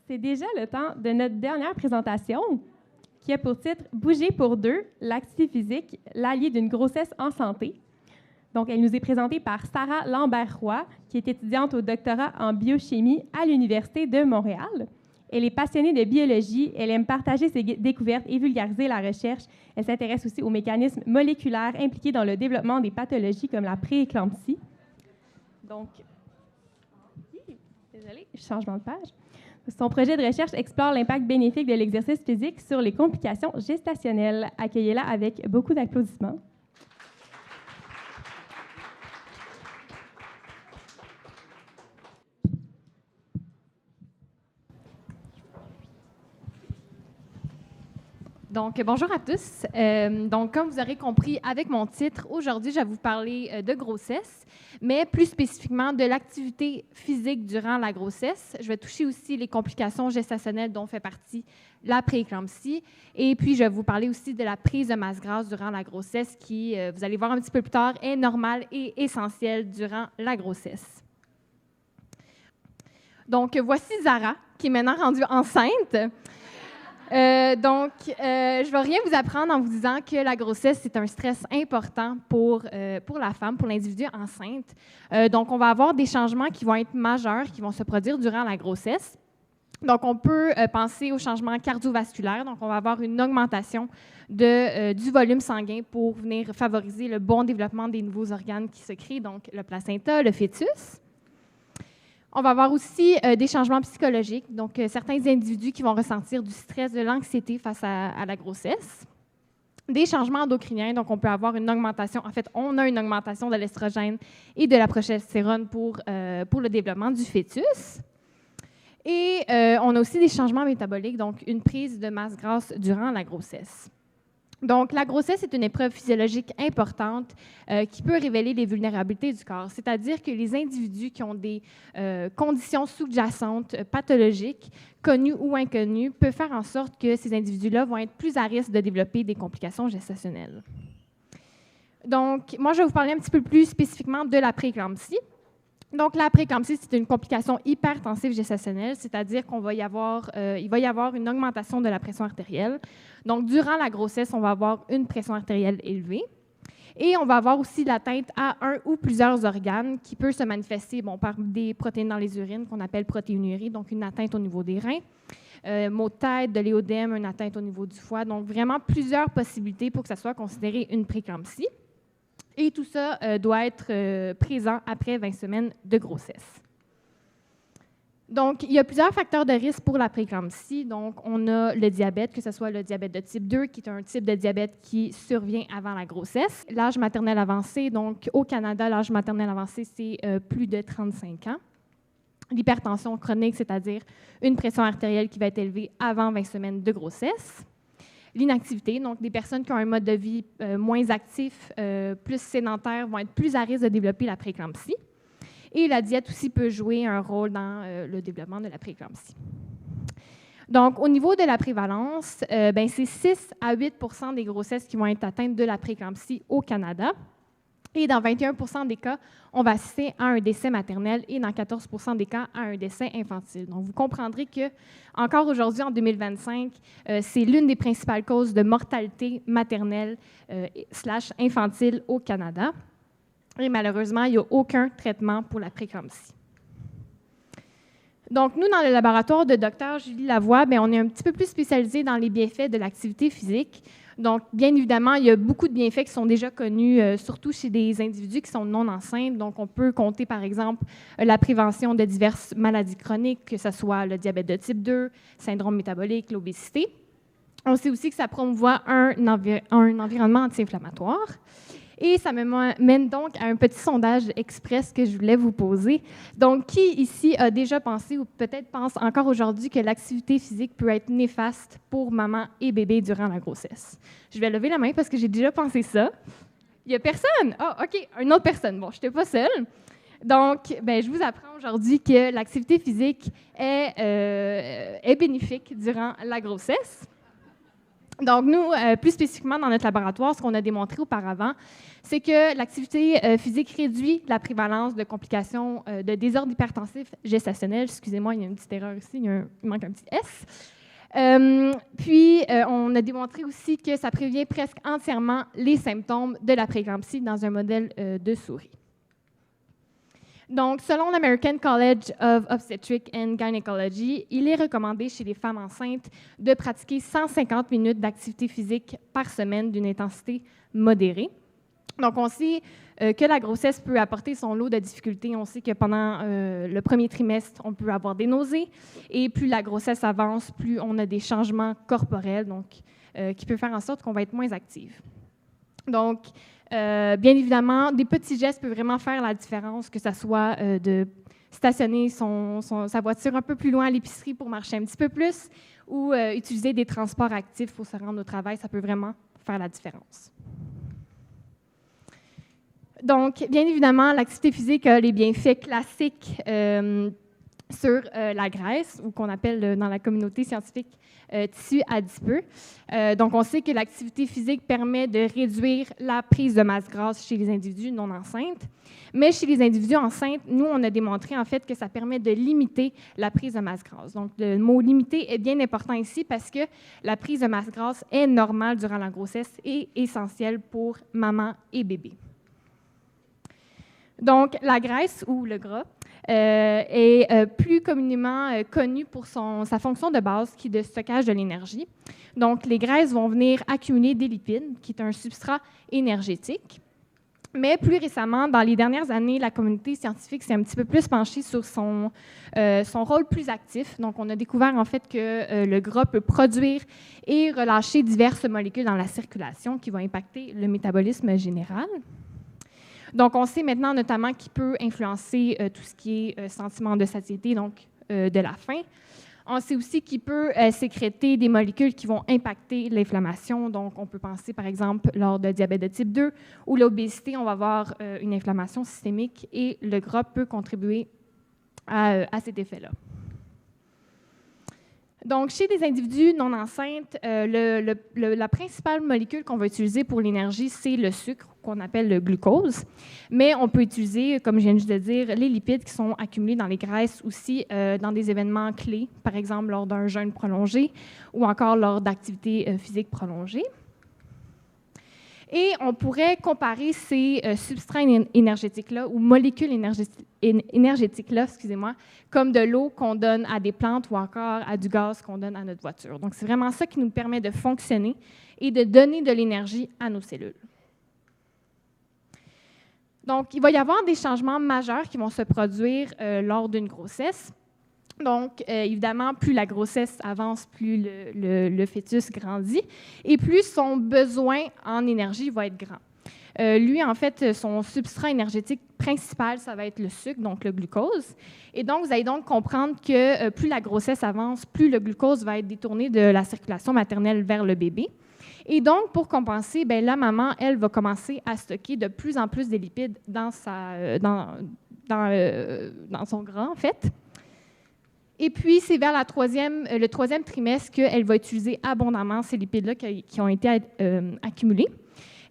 C'est déjà le temps de notre dernière présentation, qui a pour titre « Bouger pour deux, l'activité physique, l'allié d'une grossesse en santé ». Donc, elle nous est présentée par Sarah Lambert-Roy, qui est étudiante au doctorat en biochimie à l'Université de Montréal. Elle est passionnée de biologie, elle aime partager ses découvertes et vulgariser la recherche. Elle s'intéresse aussi aux mécanismes moléculaires impliqués dans le développement des pathologies comme la prééclampsie. Donc, désolée, changement de page. Son projet de recherche explore l'impact bénéfique de l'exercice physique sur les complications gestationnelles. Accueillez-la avec beaucoup d'applaudissements. Donc, bonjour à tous. Donc, comme vous aurez compris avec mon titre, aujourd'hui, je vais vous parler de grossesse, mais plus spécifiquement de l'activité physique durant la grossesse. Je vais toucher aussi les complications gestationnelles dont fait partie la prééclampsie. Et puis, je vais vous parler aussi de la prise de masse grasse durant la grossesse qui, vous allez voir un petit peu plus tard, est normale et essentielle durant la grossesse. Donc, voici Zara, qui est maintenant rendue enceinte. Je ne vais rien vous apprendre en vous disant que la grossesse, c'est un stress important pour la femme, pour l'individu enceinte. Donc, on va avoir des changements qui vont être majeurs, qui vont se produire durant la grossesse. Donc, on peut penser aux changements cardiovasculaires. Donc, on va avoir une augmentation du volume sanguin pour venir favoriser le bon développement des nouveaux organes qui se créent, donc le placenta, le fœtus. On va avoir aussi des changements psychologiques, donc certains individus qui vont ressentir du stress, de l'anxiété face à la grossesse. Des changements endocriniens, donc on peut avoir une augmentation, en fait, on a une augmentation de l'estrogène et de la progestérone pour le développement du fœtus. Et on a aussi des changements métaboliques, donc une prise de masse grasse durant la grossesse. Donc, la grossesse est une épreuve physiologique importante qui peut révéler les vulnérabilités du corps, c'est-à-dire que les individus qui ont des conditions sous-jacentes pathologiques, connues ou inconnues, peuvent faire en sorte que ces individus-là vont être plus à risque de développer des complications gestationnelles. Donc, moi, je vais vous parler un petit peu plus spécifiquement de la prééclampsie. Donc, la prééclampsie, c'est une complication hypertensive gestationnelle, c'est-à-dire qu'il va y avoir une augmentation de la pression artérielle. Donc, durant la grossesse, on va avoir une pression artérielle élevée. Et on va avoir aussi l'atteinte à un ou plusieurs organes qui peut se manifester par des protéines dans les urines qu'on appelle protéinurie, donc une atteinte au niveau des reins, maux de tête, de l'éodème, une atteinte au niveau du foie. Donc, vraiment plusieurs possibilités pour que ça soit considéré une prééclampsie. Et tout ça doit être présent après 20 semaines de grossesse. Donc, il y a plusieurs facteurs de risque pour la prééclampsie. Donc, on a le diabète, que ce soit le diabète de type 2, qui est un type de diabète qui survient avant la grossesse. L'âge maternel avancé, donc au Canada, l'âge maternel avancé, c'est plus de 35 ans. L'hypertension chronique, c'est-à-dire une pression artérielle qui va être élevée avant 20 semaines de grossesse. L'inactivité, donc des personnes qui ont un mode de vie moins actif, plus sédentaire, vont être plus à risque de développer la prééclampsie. Et la diète aussi peut jouer un rôle dans le développement de la prééclampsie. Donc, au niveau de la prévalence, c'est 6 à 8 % des grossesses qui vont être atteintes de la prééclampsie au Canada. Et dans 21 % des cas, on va assister à un décès maternel et dans 14 % des cas, à un décès infantile. Donc, vous comprendrez que, encore aujourd'hui, en 2025, c'est l'une des principales causes de mortalité maternelle / infantile au Canada. Et malheureusement, il n'y a aucun traitement pour la prééclampsie. Donc, nous, dans le laboratoire de Dr. Julie Lavoie, on est un petit peu plus spécialisé dans les bienfaits de l'activité physique. Donc, bien évidemment, il y a beaucoup de bienfaits qui sont déjà connus, surtout chez des individus qui sont non enceintes. Donc, on peut compter, par exemple, la prévention de diverses maladies chroniques, que ce soit le diabète de type 2, syndrome métabolique, l'obésité. On sait aussi que ça promouvoit un environnement anti-inflammatoire. Et ça me mène donc à un petit sondage express que je voulais vous poser. Donc, qui ici a déjà pensé ou peut-être pense encore aujourd'hui que l'activité physique peut être néfaste pour maman et bébé durant la grossesse? Je vais lever la main parce que j'ai déjà pensé ça. Il n'y a personne? Ah, OK, une autre personne. Bon, je n'étais pas seule. Donc, je vous apprends aujourd'hui que l'activité physique est bénéfique durant la grossesse. Donc, nous, plus spécifiquement dans notre laboratoire, ce qu'on a démontré auparavant, c'est que l'activité physique réduit la prévalence de complications de désordre hypertensif gestationnel. Excusez-moi, il y a une petite erreur ici, il manque un petit S. On a démontré aussi que ça prévient presque entièrement les symptômes de la prééclampsie dans un modèle de souris. Donc, selon l'American College of Obstetrics and Gynecology, il est recommandé chez les femmes enceintes de pratiquer 150 minutes d'activité physique par semaine d'une intensité modérée. Donc, on sait que la grossesse peut apporter son lot de difficultés. On sait que pendant le premier trimestre, on peut avoir des nausées. Et plus la grossesse avance, plus on a des changements corporels, donc, qui peuvent faire en sorte qu'on va être moins active. Donc, bien évidemment, des petits gestes peuvent vraiment faire la différence, que ce soit de stationner sa voiture un peu plus loin à l'épicerie pour marcher un petit peu plus ou utiliser des transports actifs pour se rendre au travail. Ça peut vraiment faire la différence. Donc, bien évidemment, l'activité physique a les bienfaits classiques sur la graisse, ou qu'on appelle dans la communauté scientifique tissu adipeux. Donc, on sait que l'activité physique permet de réduire la prise de masse grasse chez les individus non enceintes. Mais chez les individus enceintes, nous, on a démontré en fait que ça permet de limiter la prise de masse grasse. Donc, le mot « limiter » est bien important ici parce que la prise de masse grasse est normale durant la grossesse et essentielle pour maman et bébé. Donc, la graisse ou le gras est plus communément connu pour sa fonction de base qui est de stockage de l'énergie. Donc, les graisses vont venir accumuler des lipides, qui est un substrat énergétique. Mais plus récemment, dans les dernières années, la communauté scientifique s'est un petit peu plus penchée sur son rôle plus actif. Donc, on a découvert en fait que le gras peut produire et relâcher diverses molécules dans la circulation qui vont impacter le métabolisme général. Donc, on sait maintenant notamment qu'il peut influencer tout ce qui est sentiment de satiété, donc de la faim. On sait aussi qu'il peut sécréter des molécules qui vont impacter l'inflammation. Donc, on peut penser, par exemple, lors de diabète de type 2 ou l'obésité, on va avoir une inflammation systémique et le gras peut contribuer à cet effet-là. Donc, chez des individus non enceintes, la principale molécule qu'on va utiliser pour l'énergie, c'est le sucre, qu'on appelle le glucose. Mais on peut utiliser, comme je viens juste de dire, les lipides qui sont accumulés dans les graisses aussi dans des événements clés, par exemple lors d'un jeûne prolongé ou encore lors d'activités physiques prolongées. Et on pourrait comparer ces substrats énergétiques-là ou molécules énergétiques-là, excusez-moi, comme de l'eau qu'on donne à des plantes ou encore à du gaz qu'on donne à notre voiture. Donc, c'est vraiment ça qui nous permet de fonctionner et de donner de l'énergie à nos cellules. Donc, il va y avoir des changements majeurs qui vont se produire lors d'une grossesse. Donc, évidemment, plus la grossesse avance, plus le fœtus grandit et plus son besoin en énergie va être grand. Lui, en fait, son substrat énergétique principal, ça va être le sucre, donc le glucose. Et donc, vous allez donc comprendre que plus la grossesse avance, plus le glucose va être détourné de la circulation maternelle vers le bébé. Et donc, pour compenser, bien, la maman, elle, va commencer à stocker de plus en plus de lipides dans son gras, en fait. Et puis, c'est vers le troisième trimestre qu'elle va utiliser abondamment ces lipides-là qui ont été accumulés.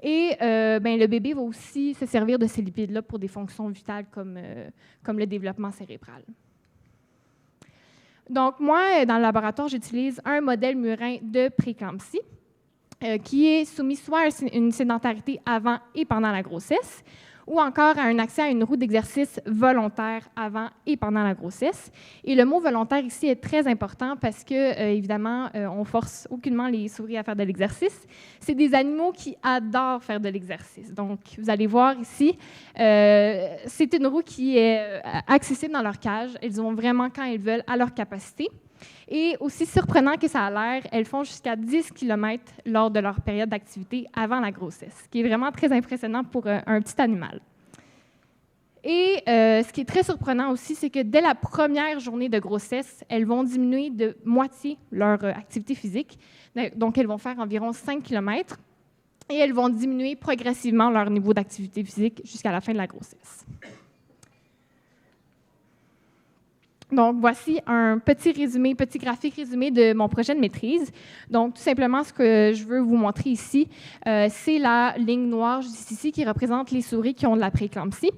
Et le bébé va aussi se servir de ces lipides-là pour des fonctions vitales comme le développement cérébral. Donc, moi, dans le laboratoire, j'utilise un modèle murin de prééclampsie qui est soumis soit à une sédentarité avant et pendant la grossesse, ou encore à un accès à une roue d'exercice volontaire avant et pendant la grossesse. Et le mot volontaire ici est très important parce que, évidemment, on force aucunement les souris à faire de l'exercice. C'est des animaux qui adorent faire de l'exercice. Donc, vous allez voir ici, c'est une roue qui est accessible dans leur cage. Elles vont vraiment, quand elles veulent, à leur capacité. Et aussi surprenant que ça a l'air, elles font jusqu'à 10 km lors de leur période d'activité avant la grossesse, ce qui est vraiment très impressionnant pour un petit animal. Et ce qui est très surprenant aussi, c'est que dès la première journée de grossesse, elles vont diminuer de moitié leur activité physique. Donc, elles vont faire environ 5 km et elles vont diminuer progressivement leur niveau d'activité physique jusqu'à la fin de la grossesse. Donc, voici un petit graphique résumé de mon projet de maîtrise. Donc, tout simplement, ce que je veux vous montrer ici, c'est la ligne noire juste ici qui représente les souris qui ont de la prééclampsie.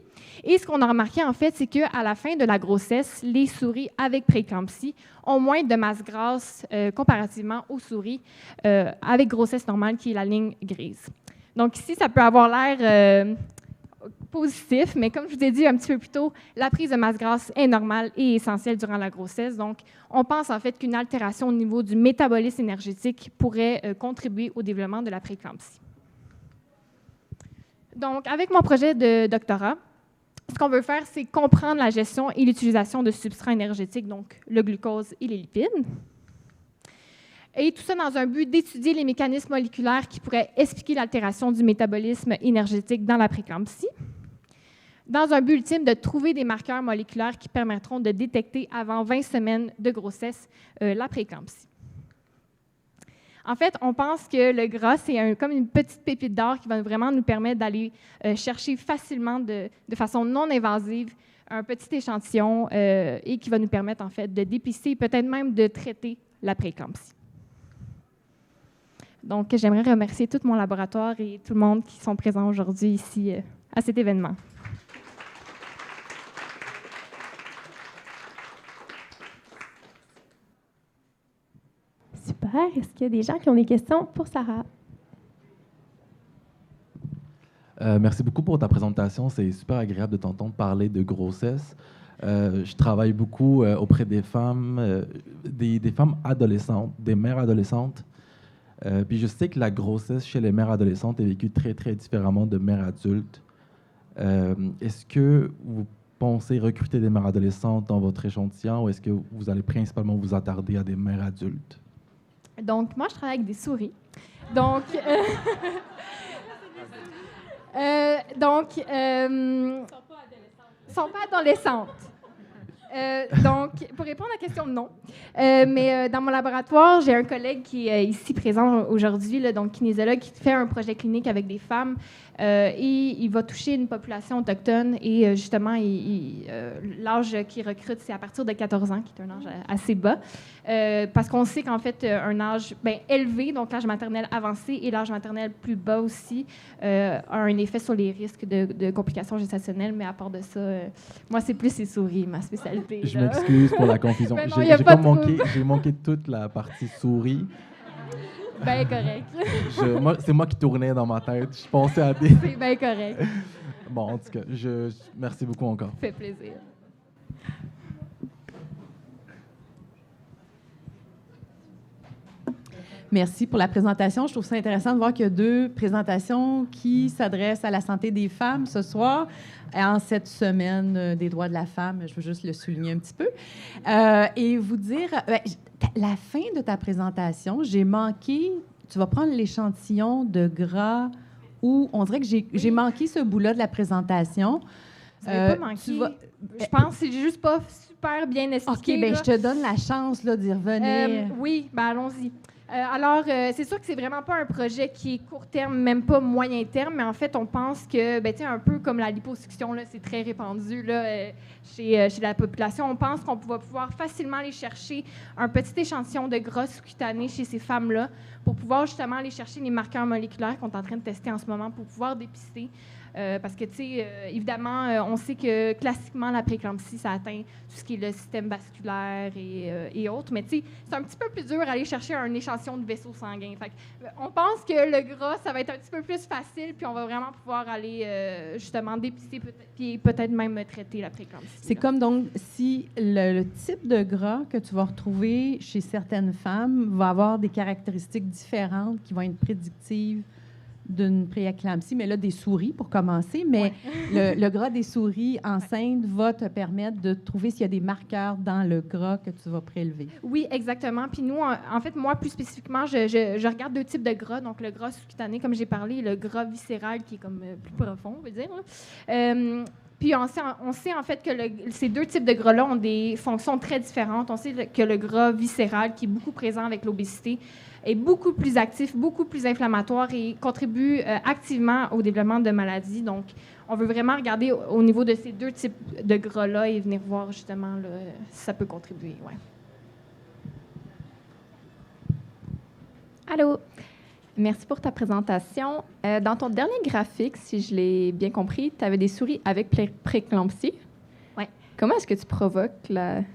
Et ce qu'on a remarqué, en fait, c'est qu'à la fin de la grossesse, les souris avec prééclampsie ont moins de masse grasse comparativement aux souris avec grossesse normale, qui est la ligne grise. Donc, ici, ça peut avoir l'air positif, mais comme je vous ai dit un petit peu plus tôt, la prise de masse grasse est normale et essentielle durant la grossesse. Donc, on pense en fait qu'une altération au niveau du métabolisme énergétique pourrait contribuer au développement de la prééclampsie. Donc, avec mon projet de doctorat, ce qu'on veut faire, c'est comprendre la gestion et l'utilisation de substrats énergétiques, donc le glucose et les lipides. Et tout ça dans un but d'étudier les mécanismes moléculaires qui pourraient expliquer l'altération du métabolisme énergétique dans la prééclampsie, dans un but ultime de trouver des marqueurs moléculaires qui permettront de détecter avant 20 semaines de grossesse la prééclampsie. En fait, on pense que le gras, c'est comme une petite pépite d'or qui va vraiment nous permettre d'aller chercher facilement, de façon non invasive, un petit échantillon et qui va nous permettre en fait de dépister, peut-être même de traiter la prééclampsie. Donc, j'aimerais remercier tout mon laboratoire et tout le monde qui sont présents aujourd'hui ici à cet événement. Super. Est-ce qu'il y a des gens qui ont des questions pour Sarah? Merci beaucoup pour ta présentation. C'est super agréable de t'entendre parler de grossesse. Je travaille beaucoup auprès des femmes, des femmes adolescentes, des mères adolescentes. Puis je sais que la grossesse chez les mères adolescentes est vécue très, très différemment de mères adultes. Est-ce que vous pensez recruter des mères adolescentes dans votre échantillon ou est-ce que vous allez principalement vous attarder à des mères adultes? Donc, moi, je travaille avec des souris. Donc, sont pas adolescentes. Donc, pour répondre à la question, non. Mais dans mon laboratoire, j'ai un collègue qui est ici présent aujourd'hui, donc kinésiologue, qui fait un projet clinique avec des femmes et il va toucher une population autochtone et justement, l'âge qu'il recrute, c'est à partir de 14 ans, qui est un âge assez bas, parce qu'on sait qu'en fait, un âge élevé, donc l'âge maternel avancé et l'âge maternel plus bas aussi, a un effet sur les risques de complications gestationnelles, mais à part de ça, moi, c'est plus les souris, ma spécialité. Je m'excuse pour la confusion. J'ai manqué toute la partie souris. Bien correct. C'est moi qui tournais dans ma tête. Je pensais à des... C'est bien correct. Bon, en tout cas, merci beaucoup encore. Ça fait plaisir. Merci pour la présentation. Je trouve ça intéressant de voir qu'il y a 2 présentations qui s'adressent à la santé des femmes ce soir, en cette semaine des droits de la femme. Je veux juste le souligner un petit peu. Et vous dire, la fin de ta présentation, j'ai manqué, tu vas prendre l'échantillon de gras où on dirait que j'ai manqué ce bout-là de la présentation. Vous n'avez pas manqué. Je pense que c'est juste pas super bien expliqué. OK, bien, je te donne la chance d'y revenir. Oui, allons-y. Alors, c'est sûr que c'est vraiment pas un projet qui est court terme, même pas moyen terme, mais en fait, on pense que, un peu comme la liposuction, là, c'est très répandu là, chez la population. On pense qu'on va pouvoir facilement aller chercher un petit échantillon de gras sous-cutané chez ces femmes-là pour pouvoir justement aller chercher les marqueurs moléculaires qu'on est en train de tester en ce moment pour pouvoir dépister. Parce que, tu sais, évidemment, on sait que classiquement, la prééclampsie, ça atteint tout ce qui est le système vasculaire et autres. Mais, tu sais, c'est un petit peu plus dur d'aller chercher un échantillon de vaisseau sanguin. Fait on pense que le gras, ça va être un petit peu plus facile, puis on va vraiment pouvoir aller, justement, dépister, puis peut-être même traiter la prééclampsie. C'est comme, donc, si le type de gras que tu vas retrouver chez certaines femmes va avoir des caractéristiques différentes qui vont être prédictives d'une prééclampsie, mais là, des souris pour commencer. Mais le gras des souris enceintes va te permettre de trouver s'il y a des marqueurs dans le gras que tu vas prélever. Oui, exactement. Puis nous, en fait, moi, plus spécifiquement, je regarde 2 types de gras. Donc, le gras sous-cutané, comme j'ai parlé, et le gras viscéral qui est comme plus profond, on veut dire. Puis on sait en fait que ces deux types de gras-là ont des fonctions très différentes. On sait que le gras viscéral, qui est beaucoup présent avec l'obésité, est beaucoup plus actif, beaucoup plus inflammatoire et contribue activement au développement de maladies. Donc, on veut vraiment regarder au niveau de ces deux types de gras-là et venir voir justement là, si ça peut contribuer. Ouais. Allô, merci pour ta présentation. Dans ton dernier graphique, si je l'ai bien compris, tu avais des souris avec préclampsie. Oui. Comment est-ce que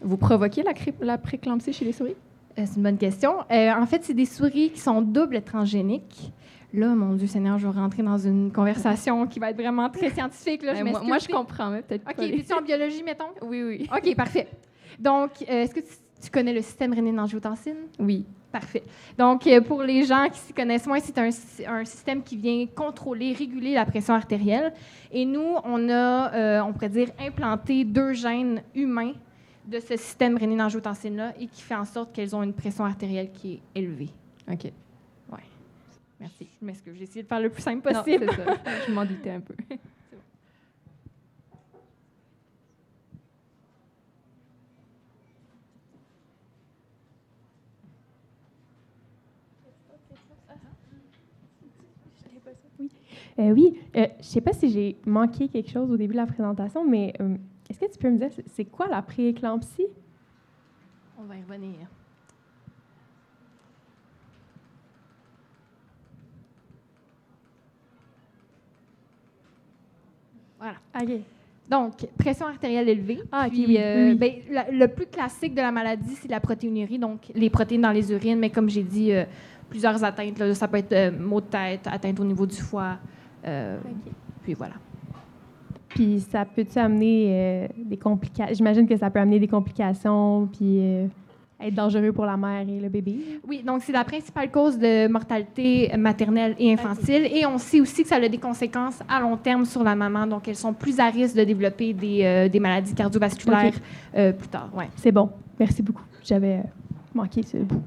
vous provoquez la préclampsie chez les souris? C'est une bonne question. En fait, c'est des souris qui sont doubles transgéniques. Là, mon Dieu Seigneur, je vais rentrer dans une conversation qui va être vraiment très scientifique. Là, moi, je comprends, mais peut-être OK, pas. es-tu en biologie, mettons? Oui. OK, parfait. Donc, est-ce que tu connais le système rénine-angiotensine? Oui. Parfait. Donc, pour les gens qui s'y connaissent moins, c'est un système qui vient contrôler, réguler la pression artérielle. Et nous, on a, on pourrait dire, implanté 2 gènes humains de ce système rénine-angiotensine-là et qui fait en sorte qu'elles ont une pression artérielle qui est élevée. OK. Ouais. Merci. Je m'excuse, j'ai essayé de faire le plus simple Non, possible. c'est ça. Je m'en doutais un peu. Oui, je ne sais pas si j'ai manqué quelque chose au début de la présentation, mais est-ce que tu peux me dire, c'est quoi la prééclampsie? On va y revenir. Voilà. OK. Donc, pression artérielle élevée. Ah, OK, Puis, oui. ben, le plus classique de la maladie, c'est la protéinurie, donc les protéines dans les urines, mais comme j'ai dit, plusieurs atteintes. Là, ça peut être maux de tête, atteinte au niveau du foie. Puis voilà. Puis ça peut-tu amener des complications? J'imagine que ça peut amener des complications, puis être dangereux pour la mère et le bébé. Oui, donc c'est la principale cause de mortalité maternelle et infantile. Et on sait aussi que ça a des conséquences à long terme sur la maman. Donc, elles sont plus à risque de développer des maladies cardiovasculaires plus tard. Ouais. C'est bon. Merci beaucoup. J'avais manqué ce bout.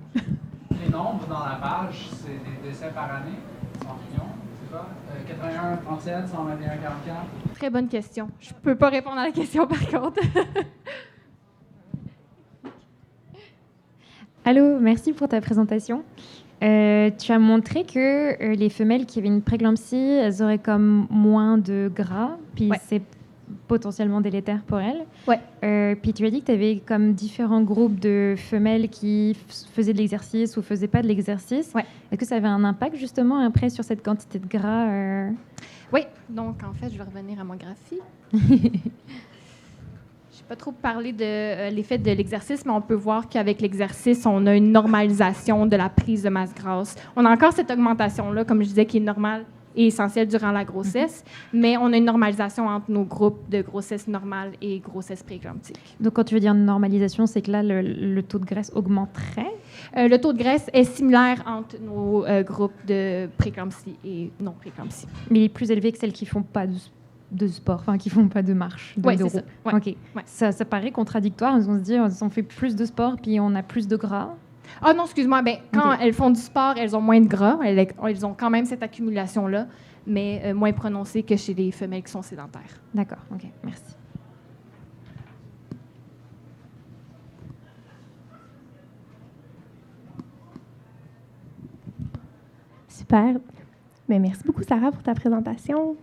Les nombres dans la page, c'est des décès par année, en millions, c'est quoi? 81, 37, 121, 44. Très bonne question. Je ne peux pas répondre à la question, par contre. Allô, merci pour ta présentation. Tu as montré que les femelles qui avaient une préclampsie, elles auraient comme moins de gras, puis Ouais. c'est potentiellement délétère pour elles. Ouais. Puis tu as dit que tu avais comme différents groupes de femelles qui faisaient de l'exercice ou faisaient pas de l'exercice. Ouais. Est-ce que ça avait un impact justement après sur cette quantité de gras Oui, donc en fait, je vais revenir à mon graphique. Je n'ai pas trop parlé de l'effet de l'exercice, mais on peut voir qu'avec l'exercice, on a une normalisation de la prise de masse grasse. On a encore cette augmentation-là, comme je disais, qui est normale et essentielle durant la grossesse, mais on a une normalisation entre nos groupes de grossesse normale et grossesse prééclamptique. Donc quand tu veux dire normalisation, c'est que là, le taux de graisse augmenterait? Le taux de graisse est similaire entre nos groupes de prééclampsie et non prééclampsie. Mais il est plus élevé que celles qui font pas de sport, enfin qui font pas de marche, Oui, de c'est roue. ça. Ouais. OK. Ouais. Ça paraît contradictoire. On se dit, on fait plus de sport puis on a plus de gras. Ah non, excuse-moi. Ben, quand OK. elles font du sport, elles ont moins de gras. Elles ont quand même cette accumulation-là, mais moins prononcée que chez les femelles qui sont sédentaires. D'accord. OK. Merci. Super. Mais merci beaucoup, Sarah, pour ta présentation.